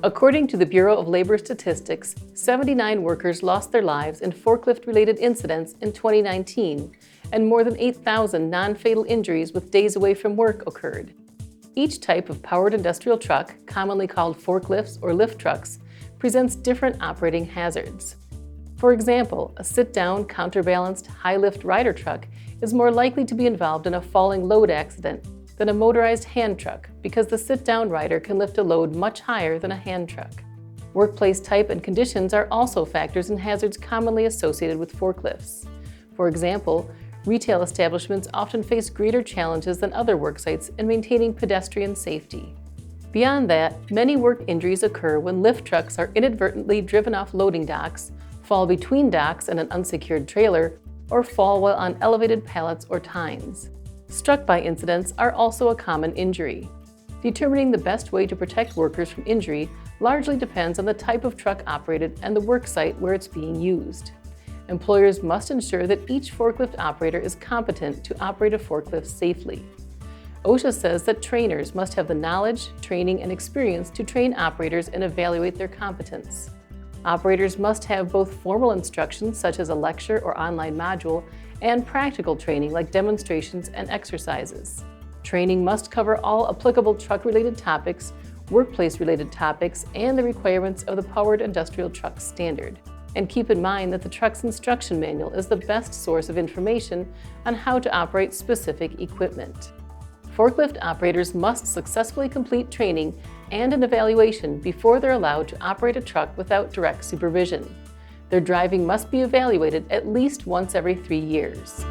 According to the Bureau of Labor Statistics, 79 workers lost their lives in forklift-related incidents in 2019, and more than 8,000 non-fatal injuries with days away from work occurred. Each type of powered industrial truck, commonly called forklifts or lift trucks, presents different operating hazards. For example, a sit-down, counterbalanced, high-lift rider truck is more likely to be involved in a falling load accident than a motorized hand truck because the sit-down rider can lift a load much higher than a hand truck. Workplace type and conditions are also factors in hazards commonly associated with forklifts. For example, retail establishments often face greater challenges than other work sites in maintaining pedestrian safety. Beyond that, many work injuries occur when lift trucks are inadvertently driven off loading docks, fall between docks and an unsecured trailer, or fall while on elevated pallets or tines. Struck by incidents are also a common injury. Determining the best way to protect workers from injury largely depends on the type of truck operated and the work site where it's being used. Employers must ensure that each forklift operator is competent to operate a forklift safely. OSHA says that trainers must have the knowledge, training, and experience to train operators and evaluate their competence. Operators must have both formal instruction, such as a lecture or online module, and practical training like demonstrations and exercises. Training must cover all applicable truck-related topics, workplace-related topics, and the requirements of the Powered Industrial Truck Standard. And keep in mind that the truck's instruction manual is the best source of information on how to operate specific equipment. Forklift operators must successfully complete training and an evaluation before they're allowed to operate a truck without direct supervision. Their driving must be evaluated at least once every 3 years.